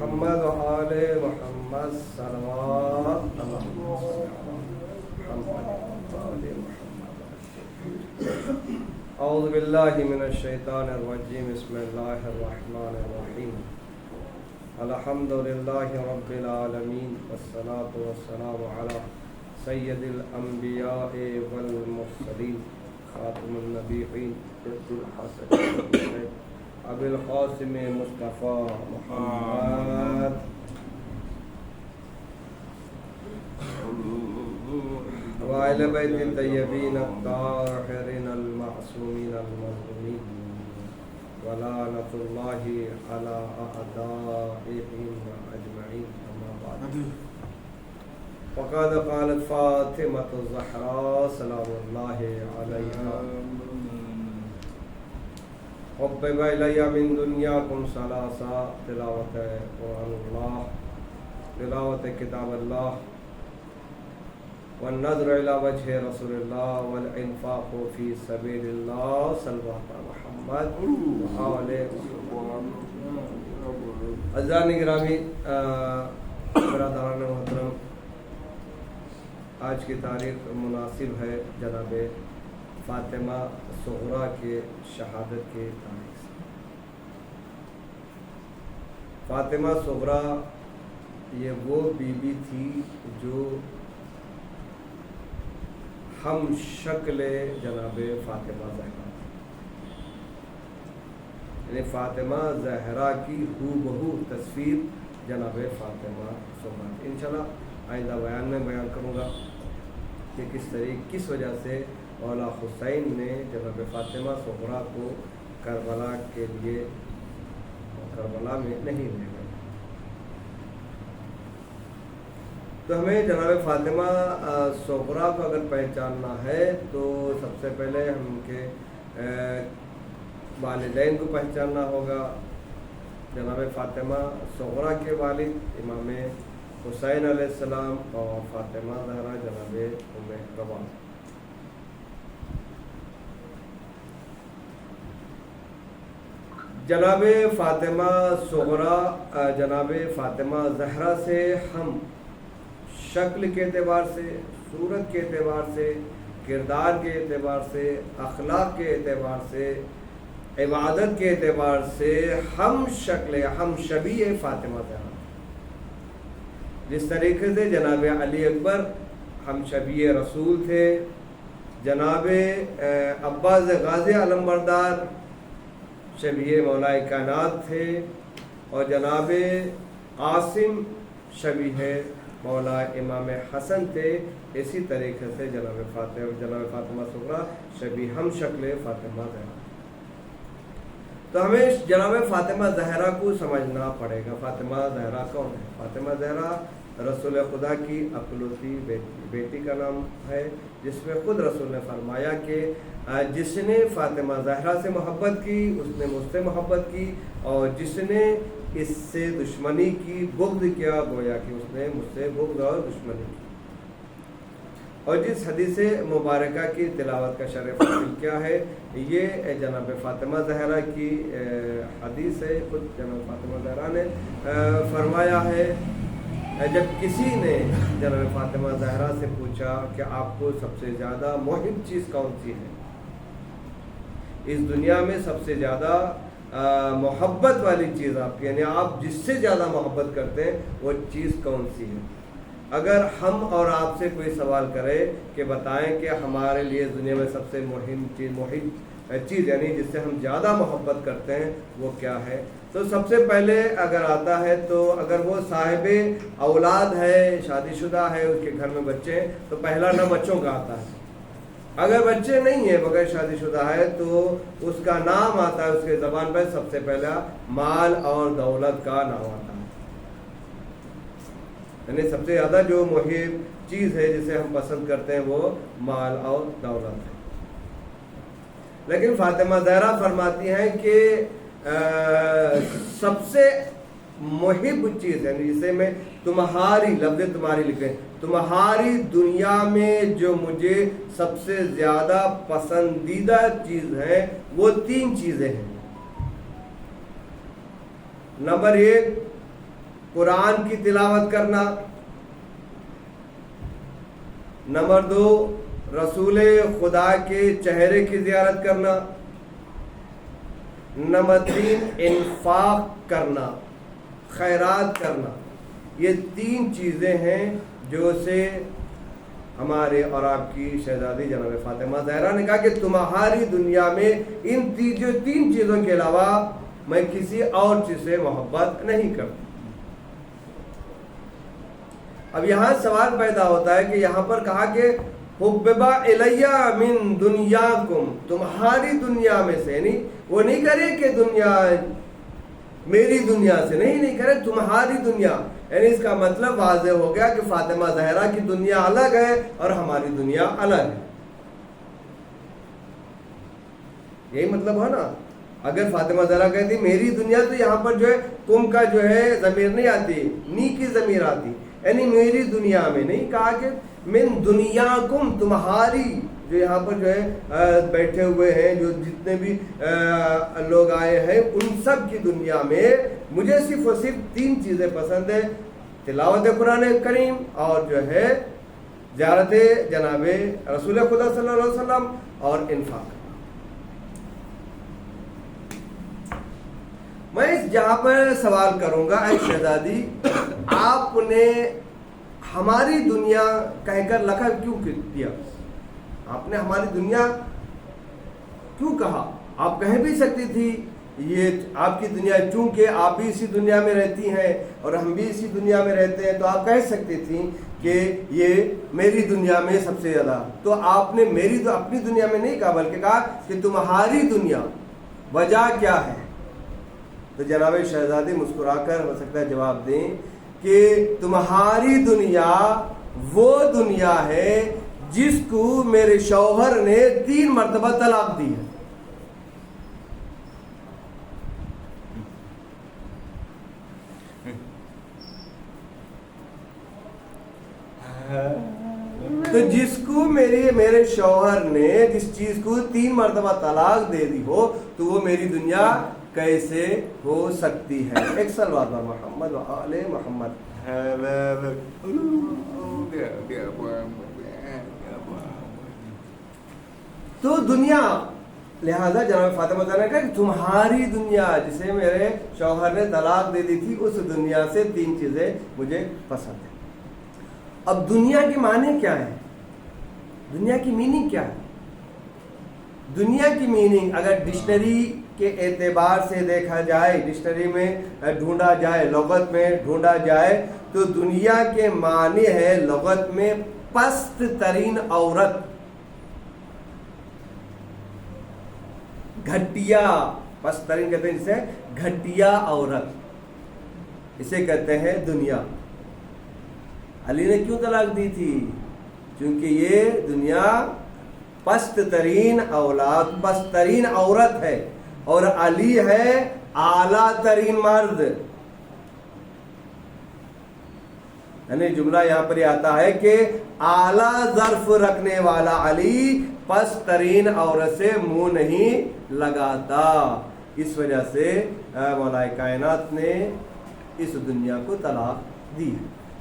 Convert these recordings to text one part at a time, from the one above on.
محمد وآل محمد صلوات اعوذ باللہ من الشیطان الرجیم بسم اللہ الرحمن الرحیم الحمد للہ رب العالمین والصلاة والسلام علی سید الانبیاء والمرسلین خاتم النبیین ابو القاسم مصطفیٰ محمد وآل بیت الطیبین الطاہرین المعصومین المظلومین ولعنۃ اللہ علی اعدائہم اجمعین اما بعد فقد قالت فاطمۃ الزہراء سلام اللہ علیہا حبب الی من دنیاکم ثلاثہ تلاوت قرآن اللہ، تلاوت کتاب اللہ، والنظر الی وجہ رسول اللہ، والانفاق فی سبیل اللہ صلوات محمد وآل محمد۔ عزیزان گرامی، برادران محترم، آج کی تاریخ مناسب ہے جناب فاطمہ صغریٰ کے شہادت کی تاریخ سے۔ فاطمہ صغریٰ یہ وہ بیوی تھی جو ہم شکل جناب فاطمہ زہرا، یعنی فاطمہ زہرا کی ہو بہو تصویر جناب فاطمہ صغریٰ۔ انشاءاللہ آئندہ بیان میں بیان کروں گا کہ کس وجہ سے مولا حسین نے جناب فاطمہ صغریٰ کو کربلا کے لیے کربلا میں نہیں لے گئے۔ تو ہمیں جناب فاطمہ صغریٰ کو اگر پہچاننا ہے تو سب سے پہلے ہم ان کے والدین کو پہچاننا ہوگا۔ جناب فاطمہ صغریٰ کے والد امام حسین علیہ السلام اور فاطمہ زہرا جناب ام روان۔ جناب فاطمہ صغریٰ جناب فاطمہ زہرا سے ہم شکل کے اعتبار سے، صورت کے اعتبار سے، کردار کے اعتبار سے، اخلاق کے اعتبار سے، عبادت کے اعتبار سے ہم شکل ہم شبیہ فاطمہ زہرا۔ جس طریقے سے جناب علی اکبر ہم شبیہ رسول تھے، جناب عباس غازی علمبردار شبیہ مولا کائنات تھے، اور جناب قاسم شبیہ مولا امام حسن تھے، اسی طریقے سے جناب فاطمہ صغریٰ شبیہ ہم شکل فاطمہ زہرا۔ تو ہمیں جناب فاطمہ زہرا کو سمجھنا پڑے گا۔ فاطمہ زہرا کون ہے؟ فاطمہ زہرا رسول خدا کی اکلوتی بیٹی کا نام ہے، جس میں خود رسول نے فرمایا کہ جس نے فاطمہ زہرا سے محبت کی اس نے مجھ سے محبت کی، اور جس نے اس سے دشمنی کی، بغض کیا، گویا کہ اس نے مجھ سے بغض اور دشمنی کی۔ اور جس حدیث مبارکہ کی تلاوت کا شرف حاصل کیا ہے، یہ جناب فاطمہ زہرا کی حدیث ہے۔ خود جناب فاطمہ زہرا نے فرمایا ہے، جب کسی نے جناب فاطمہ زہرا سے پوچھا کہ آپ کو سب سے زیادہ محب چیز کون سی ہے، اس دنیا میں سب سے زیادہ محبت والی چیز آپ کی، یعنی آپ جس سے زیادہ محبت کرتے ہیں وہ چیز کون سی ہے؟ اگر ہم اور آپ سے کوئی سوال کرے کہ بتائیں کہ ہمارے لیے دنیا میں سب سے محب چیز یعنی جس سے ہم زیادہ محبت کرتے ہیں وہ کیا ہے، تو سب سے پہلے اگر آتا ہے تو اگر وہ صاحب اولاد ہے، شادی شدہ ہے، اس کے گھر میں بچے ہیں، تو پہلا نام بچوں کا آتا ہے۔ اگر بچے نہیں ہیں، بغیر شادی شدہ ہے، تو اس کا نام آتا ہے، اس کے زبان پر سب سے پہلا مال اور دولت کا نام آتا ہے۔ یعنی سب سے زیادہ جو محب چیز ہے جسے ہم پسند کرتے ہیں وہ مال اور دولت ہے۔ لیکن فاطمہ زہرا فرماتی ہیں کہ سب سے محب چیز ہے، جسے میں تمہاری لفظ تمہاری لکھیں، تمہاری دنیا میں جو مجھے سب سے زیادہ پسندیدہ چیز ہے وہ 3 چیزیں ہیں۔ نمبر 1 قرآن کی تلاوت کرنا. نمبر 2 رسول خدا کے چہرے کی زیارت کرنا. نمبر 3 انفاق کرنا، خیرات کرنا. یہ 3 چیزیں ہیں جو سے ہمارے اور آپ کی شہزادی جناب فاطمہ زہرا نے کہا کہ تمہاری دنیا میں ان 3 چیزوں کے علاوہ میں کسی اور چیز سے محبت نہیں کرتا. اب یہاں سوال پیدا ہوتا ہے کہ یہاں پر کہا کہ حببا الیہ من دنیاکم، تمہاری دنیا میں سے، یعنی وہ نہیں کرے کہ دنیا میری دنیا سے، نہیں کرے تمہاری دنیا. یعنی اس کا مطلب واضح ہو گیا کہ فاطمہ زہرا کی دنیا الگ ہے اور ہماری دنیا الگ ہے. یہی مطلب ہے نا. اگر فاطمہ زہرا کہتی میری دنیا، تو یہاں پر جو ہے کم کا جو ہے ضمیر نہیں آتی، نی کی ضمیر آتی. یعنی میری دنیا میں نہیں کہا کہ من دنیاکم، تمہاری جو یہاں پر جو ہے بیٹھے ہوئے ہیں، جو جتنے بھی لوگ آئے ہیں، ان سب کی دنیا میں مجھے صرف اور صرف 3 چیزیں پسند ہیں: تلاوت قرآن کریم، اور جو ہے زیارت جناب رسول خدا صلی اللہ علیہ وسلم، اور انفاق. میں اس جہاں پر سوال کروں گا، اے شہزادی، آپ نے ہماری دنیا کہہ کر لقب کیوں دیا؟ آپ نے ہماری دنیا کیوں کہا؟ آپ کہہ بھی سکتی تھی یہ آپ کی دنیا، چونکہ آپ بھی اسی دنیا میں رہتی ہیں اور ہم بھی اسی دنیا میں رہتے ہیں، تو آپ کہہ سکتی تھیں کہ یہ میری دنیا میں سب سے زیادہ. تو آپ نے میری تو اپنی دنیا میں نہیں کہا، بلکہ کہا کہ تمہاری دنیا. وجہ کیا ہے؟ تو جناب شہزادی مسکرا کر ہو سکتا ہے جواب دیں کہ تمہاری دنیا وہ دنیا ہے جس کو میرے شوہر نے 3 مرتبہ طلاق دی ہے. تو جس کو میرے شوہر نے جس چیز کو 3 مرتبہ طلاق دے دی ہو، تو وہ میری دنیا کیسے ہو سکتی ہے؟ ایک صلوات محمد و آل محمد. تو دنیا، لہذا جناب فاطمہ زہرا نے کہا کہ تمہاری دنیا جسے میرے شوہر نے طلاق دے دی تھی، اس دنیا سے 3 چیزیں مجھے پسند ہیں. اب دنیا کی معنی کیا ہے؟ دنیا کی میننگ کیا ہے؟ دنیا کی میننگ اگر ڈکشنری کے اعتبار سے دیکھا جائے، ڈکشنری میں ڈھونڈا جائے، لغت میں ڈھونڈا جائے، تو دنیا کے معنی ہے لغت میں پست ترین عورت، گھٹیا. پست ترین کہتے ہیں جسے گھٹیا عورت، اسے کہتے ہیں دنیا. علی نے کیوں طلاق دی تھی؟ چونکہ یہ دنیا پست ترین اولاد، پست ترین عورت ہے، اور علی ہے اعلیٰ ترین مرد. یعنی جملہ یہاں پر یہ آتا ہے کہ اعلیٰ ظرف رکھنے والا علی پست ترین عورت سے منہ نہیں لگاتا. اس وجہ سے مولا کائنات نے اس دنیا کو طلاق دی.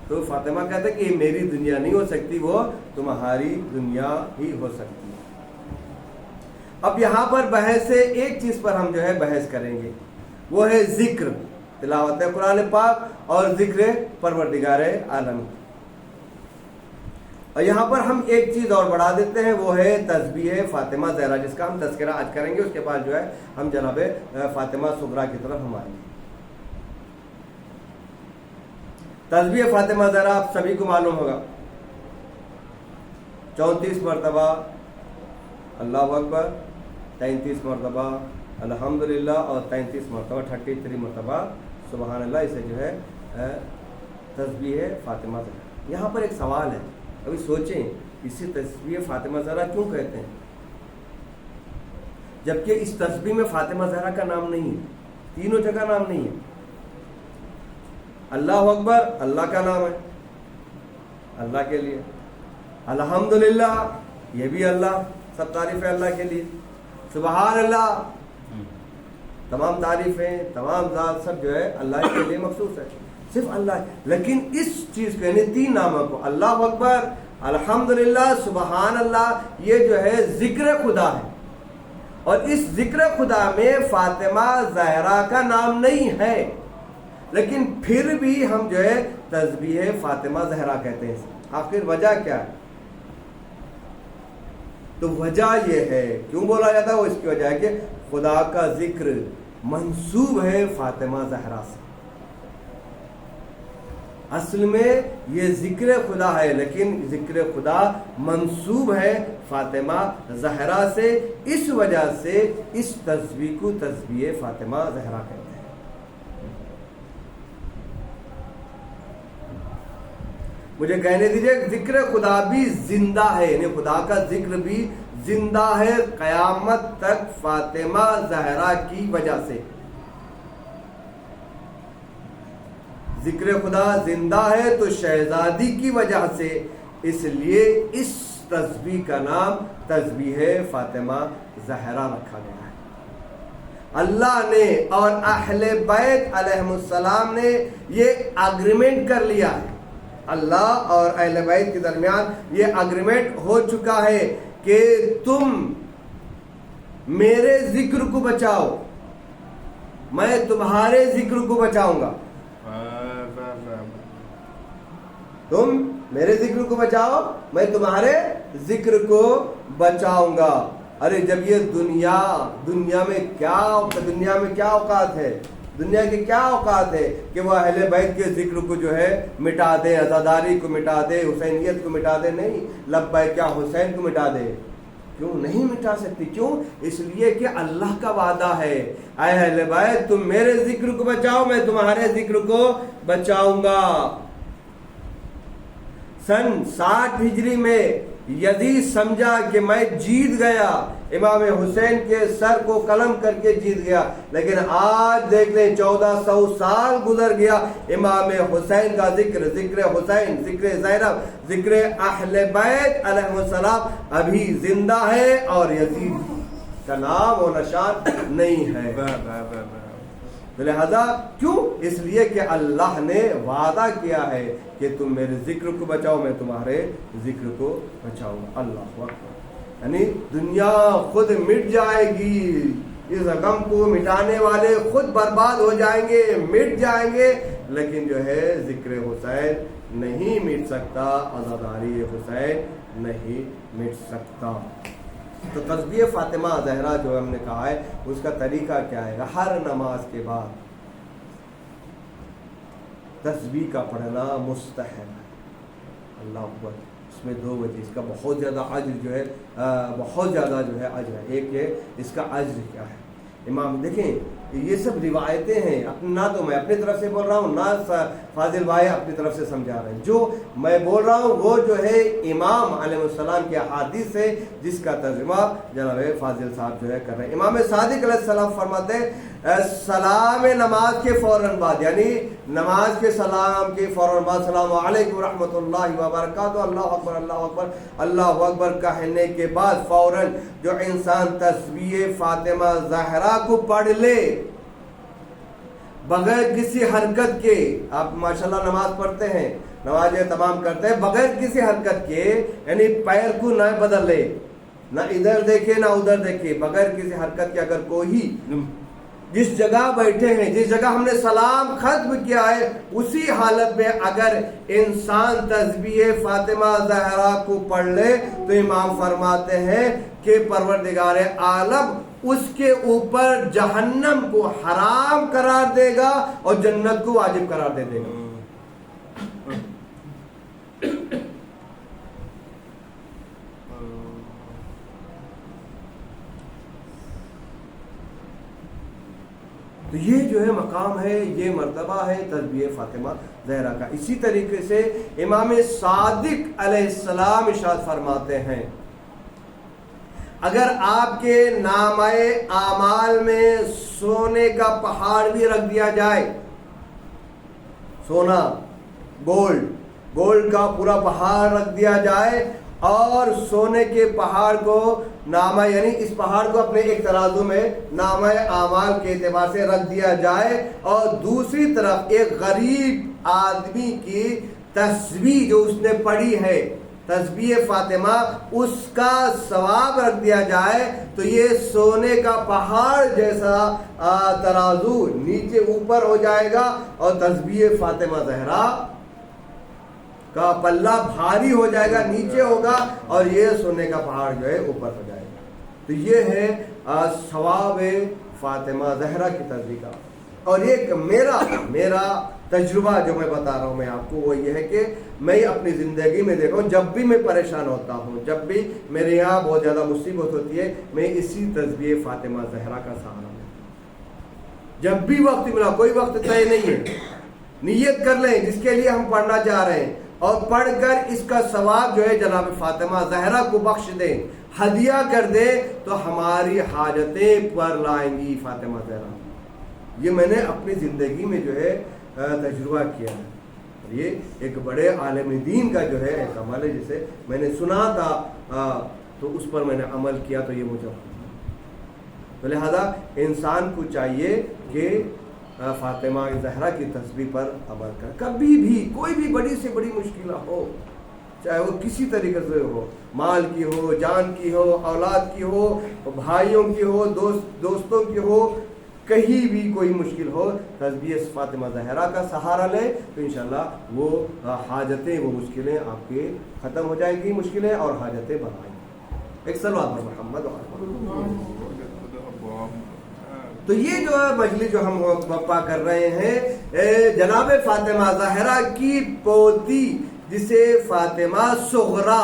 تو فاطمہ کہتا ہے کہ یہ میری دنیا نہیں ہو سکتی، وہ تمہاری دنیا ہی ہو سکتی ہے. اب یہاں پر بحث ہے، ایک چیز پر ہم جو ہے بحث کریں گے، وہ ہے ذکر، تلاوت قرآن پاک اور ذکر پروردگار عالم. اور یہاں پر ہم ایک چیز اور بڑھا دیتے ہیں، وہ ہے تسبیح فاطمہ زہرا، جس کا ہم تذکرہ آج کریں گے. اس کے بعد جو ہے ہم جناب فاطمہ صغریٰ کی طرف ہم آئیں گے. تسبیح فاطمہ زہرا آپ سبھی کو معلوم ہوگا، 34 مرتبہ اللہ اکبر، 33 مرتبہ الحمدللہ، اور 33 مرتبہ 33 مرتبہ سبحان اللہ. اسے جو ہے تسبیح فاطمہ زہرا. یہاں پر ایک سوال ہے، ابھی سوچیں، اسے تسبیح فاطمہ زہرا کیوں کہتے ہیں، جبکہ اس تسبیح میں فاطمہ زہرا کا نام نہیں ہے، تینوں جگہ نام نہیں ہے. اللہ اکبر اللہ کا نام ہے، اللہ کے لیے. الحمدللہ یہ بھی اللہ، سب تعریف ہے اللہ کے لیے. سبحان اللہ تمام تعریفیں تمام ذات سب جو ہے اللہ کے لیے مخصوص ہے، صرف اللہ. لیکن اس چیز کو یعنی 3 ناموں کو اللہ اکبر، الحمدللہ، سبحان اللہ، یہ جو ہے ذکر خدا ہے. اور اس ذکر خدا میں فاطمہ زہرا کا نام نہیں ہے، لیکن پھر بھی ہم جو ہے تسبیح فاطمہ زہرا کہتے ہیں. آخر وجہ کیا ہے؟ تو وجہ یہ ہے کیوں بولا جاتا ہے، وہ اس کی وجہ ہے کہ خدا کا ذکر منسوب ہے فاطمہ زہرا سے. اصل میں یہ ذکر خدا ہے، لیکن ذکر خدا منسوب ہے فاطمہ زہرا سے. اس وجہ سے اس تسبیح کو تسبیح فاطمہ زہرا کہتے ہیں. مجھے کہنے دیجئے ذکر خدا بھی زندہ ہے، یعنی خدا کا ذکر بھی زندہ ہے قیامت تک فاطمہ زہرا کی وجہ سے. ذکر خدا زندہ ہے تو شہزادی کی وجہ سے، اس لیے اس تسبیح کا نام تسبیح فاطمہ زہرا رکھا گیا ہے. اللہ نے اور اہل بیت علیہم السلام نے یہ اگریمنٹ کر لیا ہے. اللہ اور اہل بیت کے درمیان یہ اگریمنٹ ہو چکا ہے کہ تم میرے ذکر کو بچاؤ، میں تمہارے ذکر کو بچاؤں گا. تم میرے ذکر کو بچاؤ، میں تمہارے ذکر کو بچاؤں گا. ارے جب یہ دنیا میں کیا اوقات ہے، دنیا کی کیا اوقات ہے کہ وہ اہل بیت کے ذکر کو جو ہے مٹا دے، عزاداری کو مٹا دے، حسینیت کو مٹا دے. نہیں، لبیک کیا حسین کو مٹا دے؟ کیوں نہیں مٹا سکتی؟ کیوں؟ اس لیے کہ اللہ کا وعدہ ہے، اے اہل بیت تم میرے ذکر کو بچاؤ، میں تمہارے ذکر کو بچاؤں گا. سن 60 ہجری میں یزید سمجھا کہ میں جیت گیا، امام حسین کے سر کو قلم کر کے جیت گیا. لیکن آج دیکھ لیں 1400 سال گزر گیا، امام حسین کا ذکر حسین، ذکر زینب، ذکر اہل بیت علیہ السلام ابھی زندہ ہے اور یزید کا نام و نشان نہیں ہے. لہذا کیوں؟ اس لیے کہ اللہ نے وعدہ کیا ہے کہ تم میرے ذکر کو بچاؤ، میں تمہارے ذکر کو بچاؤں گا. اللہ اکبر. یعنی دنیا خود مٹ جائے گی، اس غم کو مٹانے والے خود برباد ہو جائیں گے، مٹ جائیں گے، لیکن جو ہے ذکر حسین نہیں مٹ سکتا، عزاداری حسین نہیں مٹ سکتا. تو تسبیح فاطمہ زہرا جو ہم نے کہا ہے اس کا طریقہ کیا ہے؟ ہر نماز کے بعد تسبیح کا پڑھنا مستحب ہے. اللہ اکبر. اس میں 2 وجہ، اس کا بہت زیادہ اجر جو ہے، بہت زیادہ جو ہے اجر ہے. ایک ہے اس کا اجر کیا ہے. امام دیکھیں یہ سب روایتیں ہیں، نہ تو میں اپنی طرف سے بول رہا ہوں، نہ فاضل بھائی اپنی طرف سے سمجھا رہے ہیں. جو میں بول رہا ہوں وہ جو ہے امام علیہ السلام کے احادیث ہے، جس کا ترجمہ جناب فاضل صاحب جو ہے کر رہے ہیں. امام صادق علیہ السلام فرماتے ہیں سلام نماز کے فوراً بعد، یعنی نماز کے سلام کے فوراً بعد السلام علیکم ورحمۃ اللہ وبرکاتہ، اللہ اکبر اللہ اکبر اللہ اکبر کہنے کے بعد فوراً جو انسان تسبیح فاطمہ زہرا کو پڑھ لے بغیر کسی حرکت کے، آپ ماشاءاللہ نماز پڑھتے ہیں، نمازیں تمام کرتے ہیں بغیر کسی حرکت کے، یعنی پیر کو نہ بدل لے، نہ ادھر دیکھے نہ ادھر دیکھے، بغیر کسی حرکت کے اگر کوئی جس جگہ بیٹھے ہیں، جس جگہ ہم نے سلام ختم کیا ہے، اسی حالت میں اگر انسان تسبیح فاطمہ زہرا کو پڑھ لے تو امام فرماتے ہیں کہ پروردگار عالم اس کے اوپر جہنم کو حرام قرار دے گا اور جنت کو واجب قرار دے دے گا. تو یہ جو ہے مقام ہے، یہ مرتبہ ہے تسبیح فاطمہ زہرا کا. اسی طریقے سے امام صادق علیہ السلام ارشاد فرماتے ہیں اگر آپ کے نامہ اعمال میں سونے کا پہاڑ بھی رکھ دیا جائے، سونا گولڈ کا پورا پہاڑ رکھ دیا جائے اور سونے کے پہاڑ کو نامہ یعنی اس پہاڑ کو اپنے ایک ترازو میں نامہ اعمال کے اعتبار سے رکھ دیا جائے، اور دوسری طرف ایک غریب آدمی کی تسبیح جو اس نے پڑھی ہے، تسبیح فاطمہ، اس کا ثواب رکھ دیا جائے، تو یہ سونے کا پہاڑ جیسا ترازو نیچے اوپر ہو جائے گا، اور تسبیح فاطمہ زہرا کا پلہ بھاری ہو جائے گا، نیچے ہوگا، اور یہ سونے کا پہاڑ جو ہے اوپر ہو جائے گا۔ تو یہ ہے ثواب فاطمہ زہرا کی تسبیح کا۔ اور ایک میرا تجربہ جو میں بتا رہا ہوں میں آپ کو، وہ یہ ہے کہ میں اپنی زندگی میں دیکھا ہوں، جب بھی میں پریشان ہوتا ہوں، جب بھی میرے یہاں بہت زیادہ مصیبت ہوتی ہے، میں اسی تسبیح فاطمہ زہرا کا سہارا لوں۔ جب بھی وقت ملا، کوئی وقت طے نہیں ہے، نیت کر لیں جس کے لیے ہم پڑھنا چاہ رہے ہیں، اور پڑھ کر اس کا ثواب جو ہے جناب فاطمہ زہرا کو بخش دیں، ہدیہ کر دیں، تو ہماری حاجتیں پر لائیں گی فاطمہ زہرا۔ یہ میں نے اپنی زندگی میں جو ہے تجربہ کیا ہے، اور یہ ایک بڑے عالم دین کا جو ہے ایک عمل ہے، جسے میں نے سنا تھا تو اس پر میں نے عمل کیا، تو یہ مجھے تو لہذا انسان کو چاہیے کہ فاطمہ زہرا کی تسبیح پر عمل کر۔ کبھی بھی کوئی بھی بڑی سے بڑی مشکل ہو، چاہے وہ کسی طریقے سے ہو، مال کی ہو، جان کی ہو، اولاد کی ہو، بھائیوں کی ہو، دوستوں کی ہو، کہیں بھی کوئی مشکل ہو، تسبیح فاطمہ زہرا کا سہارا لے، تو انشاءاللہ وہ حاجتیں، وہ مشکلیں آپ کے ختم ہو جائیں گی، مشکلیں اور حاجتیں بڑھائیں گی۔ ایک صلوات پر محمد۔ تو یہ جو ہے مجلس جو ہم وقفہ کر رہے ہیں جناب فاطمہ زہرا کی پوتی، جسے فاطمہ صغرا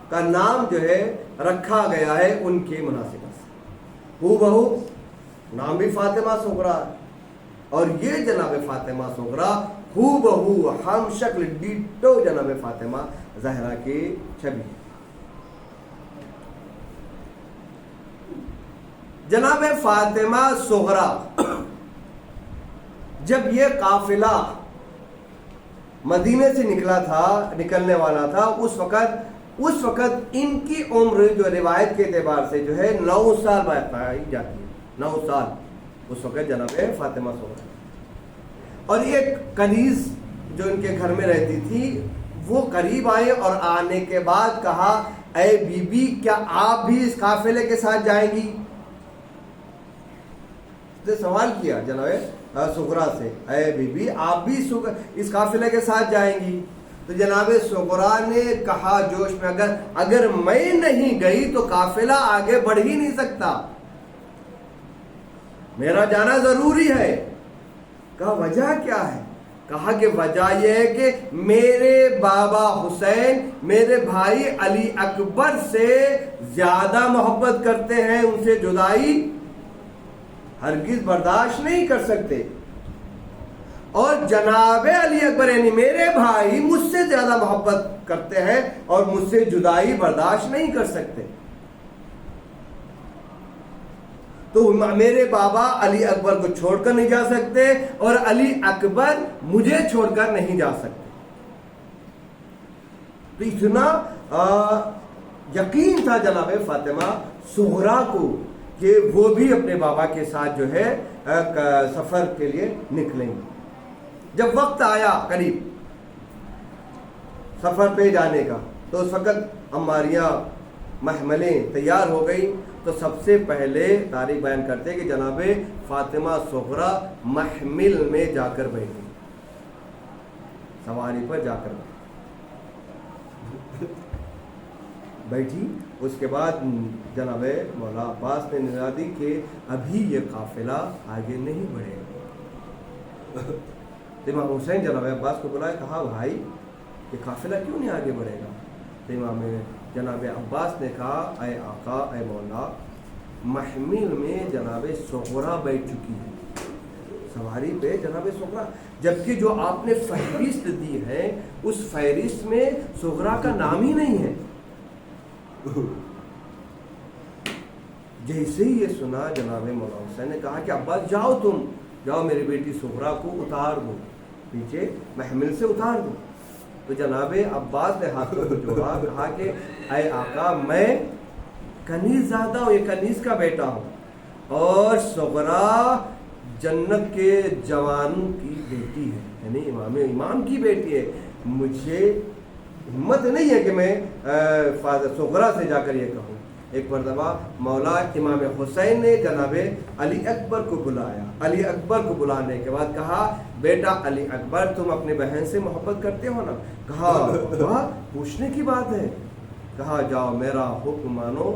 کا نام جو ہے رکھا گیا ہے ان کی مناسبت سے، ہو بہو نام بھی فاطمہ صغرا ہے، اور یہ جناب فاطمہ صغرا ہو بہو ہم شکل ڈیٹو جناب فاطمہ زہرا کی چھبی۔ جناب فاطمہ صغرا جب یہ قافلہ مدینے سے نکلنے والا تھا، اس وقت ان کی عمر جو روایت کے اعتبار سے جو ہے 9 سال بتائی جاتی ہے، 9 سال اس وقت جناب فاطمہ صغرا۔ اور ایک کنیز جو ان کے گھر میں رہتی تھی، وہ قریب آئے اور آنے کے بعد کہا، اے بی بی کیا آپ بھی اس قافلے کے ساتھ جائیں گی؟ سوال کیا جناب صغرا سے، اے بی بی آپ بھی اس قافلے کے ساتھ جائیں گی؟ تو جناب صغرا نے کہا جوش میں، اگر میں نہیں گئی تو قافلہ آگے بڑھ ہی نہیں سکتا، میرا جانا ضروری ہے۔ کہا وجہ کیا ہے؟ کہا کہ وجہ یہ ہے کہ میرے بابا حسین میرے بھائی علی اکبر سے زیادہ محبت کرتے ہیں، ان سے جدائی ہرگز برداشت نہیں کر سکتے، اور جناب علی اکبر یعنی میرے بھائی مجھ سے زیادہ محبت کرتے ہیں اور مجھ سے جدائی برداشت نہیں کر سکتے، تو میرے بابا علی اکبر کو چھوڑ کر نہیں جا سکتے، اور علی اکبر مجھے چھوڑ کر نہیں جا سکتے۔ تو اتنا یقین تھا جناب فاطمہ صغرا کو کہ وہ بھی اپنے بابا کے ساتھ جو ہے سفر کے لیے نکلیں گے۔ جب وقت آیا قریب سفر پہ جانے کا، تو اس وقت ہماریاں محملیں تیار ہو گئی، تو سب سے پہلے تاریخ بیان کرتے کہ جناب فاطمہ صغرا محمل میں جا کر بیٹھی، سواری پر جا کر بیٹھی۔ اس کے بعد جناب مولا عباس نے ندا دی کہ ابھی یہ قافلہ آگے نہیں بڑھے گا۔ امام حسین جناب عباس کو بلایا، کہا بھائی یہ قافلہ کیوں نہیں آگے بڑھے گا؟ تو امام جناب عباس نے کہا، اے آقا اے مولا، محمل میں جناب صغرا بیٹھ چکی ہے، سواری پہ جناب صغرا، جبکہ جو آپ نے فہرست دی ہے اس فہرست میں صغرا کا نام ہی نہیں ہے۔ جیسے ہی یہ سنا جناب مولا حسین نے کہا کہ عباس جاؤ، تم جاؤ میری بیٹی صغرا کو اتار دو، پیچھے محمل سے اتار دو۔ تو جناب عباس نے ہاتھوں کو جوڑا، کہا کہ اے آقا میں کنیز زادہ ہوں، یہ کنیز کا بیٹا ہوں، اور صغرا جنت کے جوانوں کی بیٹی ہے، یعنی امام کی بیٹی ہے، مجھے ہمت نہیں ہے کہ میں صغرا سے جا کر یہ کہوں۔ ایک مرتبہ مولا امام حسین نے جناب علی اکبر کو بلایا، علی اکبر کو بلانے کے بعد کہا بیٹا علی اکبر تم اپنی بہن سے محبت کرتے ہو نا؟ کہا واہ پوچھنے کی بات ہے۔ کہا جاؤ میرا حکم مانو،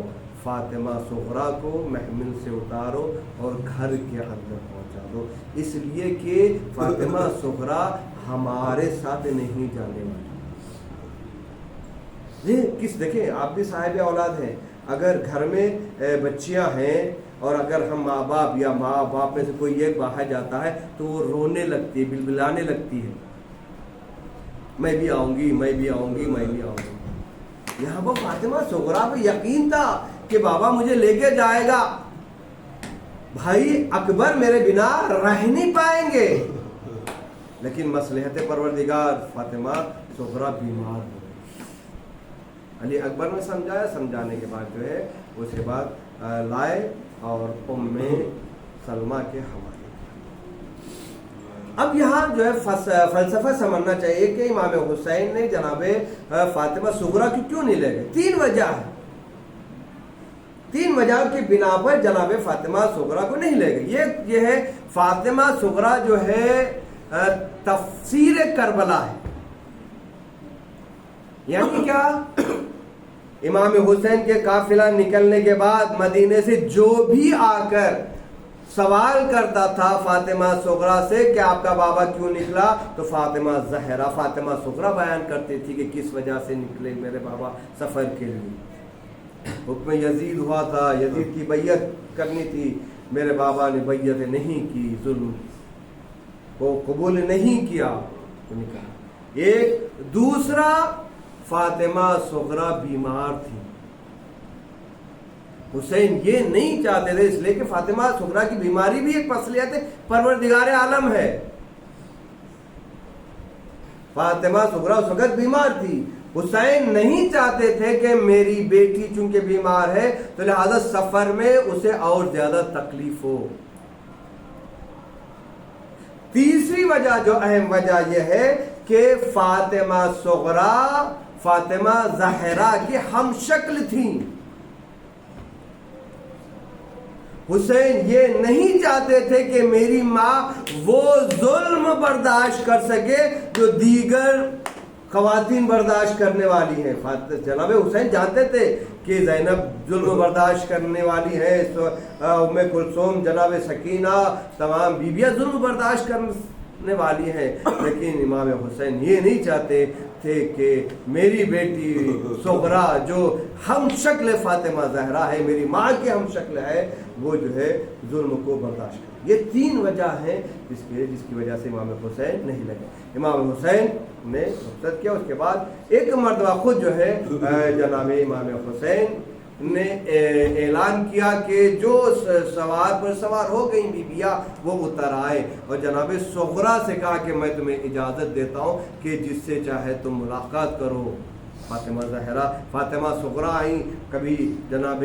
فاطمہ صغرا کو محمل سے اتارو اور گھر کے اندر پہنچا دو، اس لیے کہ فاطمہ صغرا ہمارے ساتھ نہیں جانے والی۔ دیکھیں آپ بھی صاحب اولاد ہیں، اگر گھر میں بچیاں ہیں اور اگر ہم ماں باپ یا ماں باپ میں سے کوئی ایک باہر جاتا ہے تو وہ رونے لگتی ہے، بلبلانے لگتی ہے، میں بھی آؤں گی، میں بھی آؤں گی، میں بھی آؤں گی۔ یہاں پر فاطمہ صغرا پہ یقین تھا کہ بابا مجھے لے کے جائے گا، بھائی اکبر میرے بنا رہ نہیں پائیں گے، لیکن مصلحت پروردگار فاطمہ صغرا بیمار ہو، علی اکبر نے سمجھایا، سمجھانے کے بعد جو ہے اس کے بعد لائے اور ام سلمہ کے حوالے۔ اب یہاں جو ہے فلسفہ سمجھنا چاہیے کہ امام حسین نے جناب فاطمہ صغرا کی کیوں نہیں لے گئے؟ تین وجہ ہے، تین وجہ کی بنا پر جناب فاطمہ صغرا کو نہیں لے گئے۔ یہ ہے فاطمہ صغرا جو ہے تفسیر کربلا ہے، یعنی کیا؟ امام حسین کے قافلہ نکلنے کے بعد مدینے سے جو بھی آ کر سوال کرتا تھا فاطمہ صغرا سے کہ آپ کا بابا کیوں نکلا، تو فاطمہ زہرا، فاطمہ صغرا بیان کرتی تھی کہ کس وجہ سے نکلے میرے بابا سفر کے لیے۔ حکم یزید ہوا تھا، یزید کی بیعت کرنی تھی، میرے بابا نے بیعت نہیں کی، ظلم کو قبول نہیں کیا تو نکلا۔ ایک دوسرا فاطمہ صغرا بیمار تھی، حسین یہ نہیں چاہتے تھے، اس لیے کہ فاطمہ صغرا کی بیماری بھی ایک مصلحت پروردگار عالم ہے۔ فاطمہ صغرا اس وقت بیمار تھی، حسین نہیں چاہتے تھے کہ میری بیٹی چونکہ بیمار ہے تو لہذا سفر میں اسے اور زیادہ تکلیف ہو۔ تیسری وجہ جو اہم وجہ یہ ہے کہ فاطمہ صغرا فاطمہ زہرا کی ہم شکل تھیں۔ حسین یہ نہیں چاہتے تھے کہ میری ماں وہ ظلم برداشت کر سکے جو دیگر خواتین برداشت کرنے والی ہیں۔ جناب حسین جانتے تھے کہ زینب ظلم برداشت کرنے والی ہے، ام کلثوم، جناب سکینہ، تمام بیویاں ظلم برداشت کرنے والی ہیں، لیکن امام حسین یہ نہیں چاہتے تھے کہ میری بیٹی صغرا جو ہم شکل فاطمہ زہرا ہے، میری ماں کی ہم شکل ہے، وہ جو ہے ظلم کو برداشت کرے۔ یہ تین وجہ ہیں جس کی وجہ سے امام حسین نہیں لگے۔ امام حسین نے رخصت کیا، اس کے بعد ایک مرتبہ خود جو ہے جناب امام حسین نے اعلان کیا کہ جو سوار پر سوار ہو گئی بیویاں وہ اتر آئے، اور جناب صغرا سے کہا کہ میں تمہیں اجازت دیتا ہوں کہ جس سے چاہے تم ملاقات کرو۔ فاطمہ زہرا، فاطمہ صغرا آئیں، کبھی جناب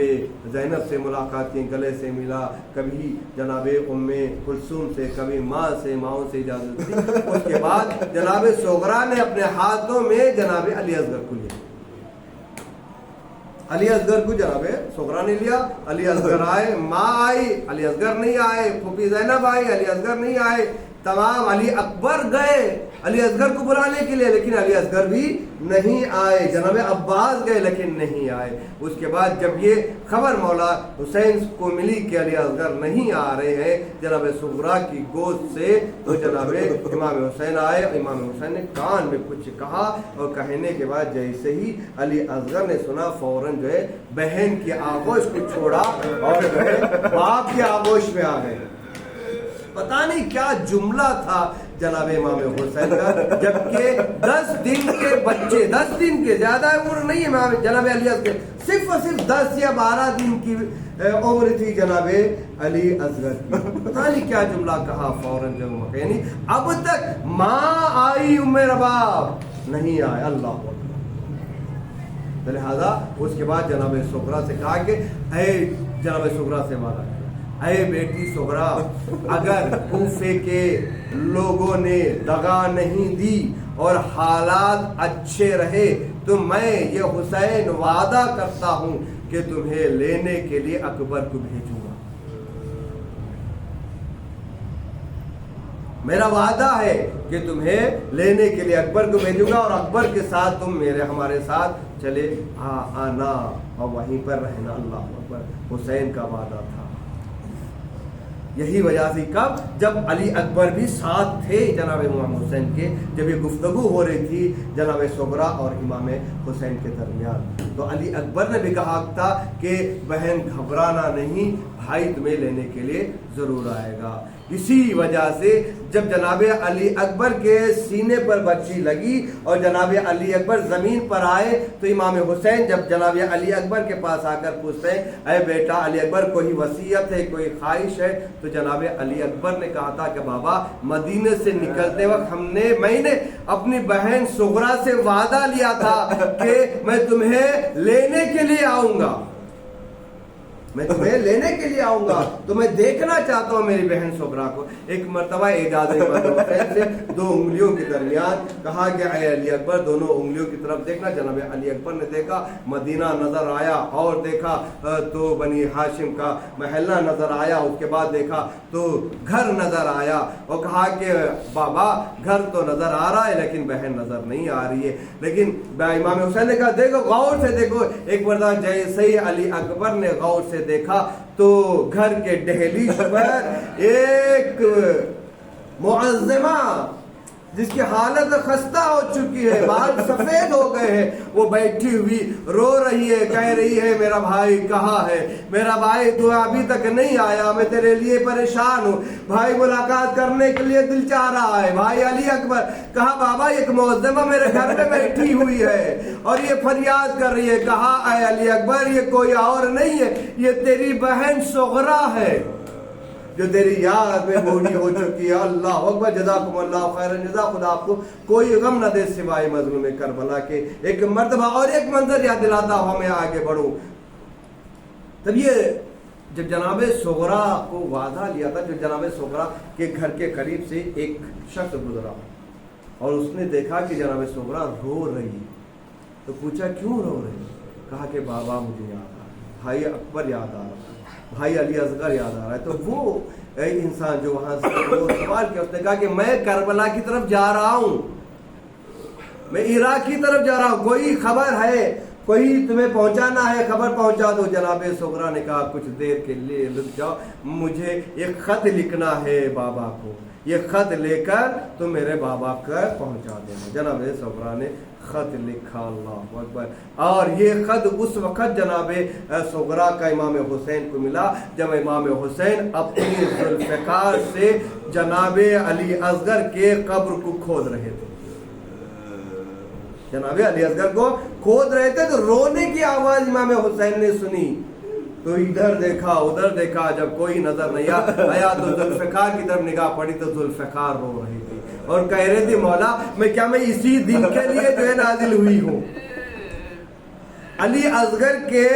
زینب سے ملاقات کی، گلے سے ملا، کبھی جناب ام کلثوم سے، کبھی ماں سے، ماؤں سے اجازت دی۔ اس کے بعد جناب صغرا نے اپنے ہاتھوں میں جناب علی اصغر کو لیا، علی اصغر کو جناب صغرا نے لیا، علی اصغر آئے، ماں آئی، علی اصغر نہیں آئے، پھوپھی زینب آئی، علی اصغر نہیں آئے، تمام علی اکبر گئے علی اصغر کو بلانے کے لیے، لیکن علی اصغر بھی نہیں آئے، جناب عباس گئے لیکن نہیں آئے۔ اس کے بعد جب یہ خبر مولا حسین کو ملی کہ علی اصغر نہیں آ رہے ہیں جناب صغرا کی گود سے، تو جناب امام حسین آئے، امام حسین نے کان میں کچھ کہا، اور کہنے کے بعد جیسے ہی علی اصغر نے سنا فوراً جو ہے بہن کی آغوش کو چھوڑا اور جو ہے باپ کی آغوش میں آ گئے۔ پتہ نہیں کیا جملہ تھا جناب امام حسین کا، جبکہ 10 دن کے بچے، 10 دن کے، زیادہ عمر نہیں ہے جناب علی اصغر، صرف اور صرف 10 یا 12 دن کی عمر تھی جناب علی اصغر کی۔ پتہ نہیں کیا جملہ کہا فوراً، یعنی اب تک ماں آئی ام رباب، نہیں آئے. اللہ اکبر. تو لہٰذا اس کے بعد جناب صغرا سے کہا کہ اے جناب صغرا سے وعدہ کیا، اے بیٹی صغرا، اگر کوفے کے لوگوں نے دغا نہیں دی اور حالات اچھے رہے تو میں یہ حسین وعدہ کرتا ہوں کہ تمہیں لینے کے لیے اکبر کو بھیجوں گا. میرا وعدہ ہے کہ تمہیں لینے کے لیے اکبر کو بھیجوں گا اور اکبر کے ساتھ تم ہمارے ساتھ چلے آنا اور وہیں پر رہنا. اللہ اکبر. حسین کا وعدہ تھا. یہی وجہ سے کب جب علی اکبر بھی ساتھ تھے جناب امام حسین کے، جب یہ گفتگو ہو رہی تھی جناب صغرا اور امام حسین کے درمیان، تو علی اکبر نے بھی کہا تھا کہ بہن گھبرانا نہیں، بھائی تمہیں لینے کے لیے ضرور آئے گا. اسی وجہ سے جب جناب علی اکبر کے سینے پر بچی لگی اور جناب علی اکبر زمین پر آئے تو امام حسین جب جناب علی اکبر کے پاس آ کر پوچھتے ہیں اے بیٹا علی اکبر کوئی وصیت ہے، کوئی خواہش ہے؟ تو جناب علی اکبر نے کہا تھا کہ بابا مدینے سے نکلتے وقت میں نے اپنی بہن صغرا سے وعدہ لیا تھا کہ میں تمہیں لینے کے لیے آؤں گا، میں تمہیں لینے کے لیے آؤں گا، تو میں دیکھنا چاہتا ہوں میری بہن صغرا کو. ایک مرتبہ اعجاز حسین سے دو انگلیوں کے درمیان کہا کہ اے علی اکبر دونوں انگلیوں کی طرف دیکھنا. جناب علی اکبر نے دیکھا، مدینہ نظر آیا، اور دیکھا تو بنی ہاشم کا محلہ نظر آیا، اس کے بعد دیکھا تو گھر نظر آیا اور کہا کہ بابا گھر تو نظر آ رہا ہے لیکن بہن نظر نہیں آ رہی ہے. لیکن امام حسین نے کہا دیکھو غور سے دیکھو. ایک مرتبہ جیسے ہی علی اکبر نے غور سے دیکھا تو گھر کے دہلیز پر ایک معظمہ جس کی حالت خستہ ہو چکی ہے، بال سفید ہو گئے ہیں، وہ بیٹھی ہوئی رو رہی ہے، کہہ رہی ہے میرا بھائی کہاں ہے، میرا بھائی تو ابھی تک نہیں آیا، میں تیرے لیے پریشان ہوں، بھائی ملاقات کرنے کے لیے دل چاہ رہا ہے. بھائی علی اکبر کہا بابا ایک معظمہ میرے گھر میں بیٹھی ہوئی ہے اور یہ فریاد کر رہی ہے. کہا اے علی اکبر یہ کوئی اور نہیں ہے، یہ تیری بہن صغرا ہے جو تیری یاد میں بوڑھی ہو چکی ہے. اللہ اکبر. جزاکم اللہ خیر جزا. خدا آپ کو کوئی غم نہ دے سوائے مظلوم کربلا کے. ایک مرتبہ اور ایک منظر یاد دلاتا ہوں میں آگے بڑھوں. تب یہ جب جناب صغرا کو وعدہ لیا تھا، جو جناب صغرا کے گھر کے قریب سے ایک شخص گزرا اور اس نے دیکھا کہ جناب صغرا رو رہی، تو پوچھا کیوں رو رہی؟ کہا کہ بابا مجھے یاد آ رہا، بھائی اکبر یاد آ رہا، بھائی علی اصغر یاد آ رہا ہے. تو وہ انسان جو وہاں سے سوال کیا، اس نے کہا کہ میں کربلا کی طرف جا رہا ہوں، میں عراق کی طرف جا رہا ہوں، کوئی خبر ہے، کوئی تمہیں پہنچانا ہے خبر پہنچا دو. جناب صغرا نے کہا کچھ دیر کے لیے رک جاؤ، مجھے ایک خط لکھنا ہے بابا کو، یہ خط لے کر تم میرے بابا کو پہنچا دینا. جناب صغرا نے خط لکھا. اللہ اکبر. اور یہ خط اس وقت جناب صغرا کا امام حسین کو ملا جب امام حسین اپنی ذوالفقار سے جناب علی اصغر کے قبر کو کھود رہے تھے. جناب علی اصغر کو کھود رہے تھے تو رونے کی آواز امام حسین نے سنی، تو ادھر دیکھا ادھر دیکھا، جب کوئی نظر نہیں آیا تو ذوالفقار کی طرف نگاہ پڑی تو ذوالفقار رو رہی تھی اور کہہ رہی تھی مولا میں اسی دن کے لیے جو ہے نازل ہوئی ہوں. علی اصغر کے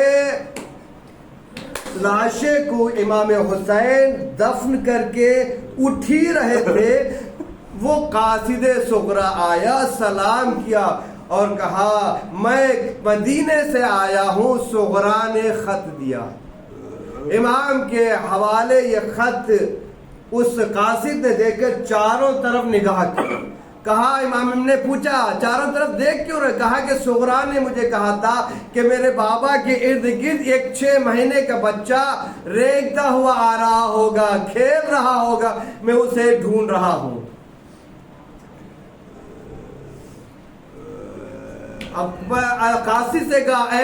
لاشے کو امام حسین دفن کر کے اٹھ ہی رہے تھے، وہ قاصد صغرا آیا، سلام کیا اور کہا میں مدینے سے آیا ہوں، صغرا نے خط دیا. امام کے حوالے یہ خط اس قاصد نے دیکھ کر چاروں طرف نگاہ کی. کہا امام نے پوچھا چاروں طرف دیکھ کیوں رہے؟ کہا کہ صغرا نے مجھے کہا تھا کہ میرے بابا کے ارد گرد ایک 6 مہینے کا بچہ رینگتا ہوا آ رہا ہوگا، کھیل رہا ہوگا، میں اسے ڈھونڈ رہا ہوں. اب قاصد سے کہا اے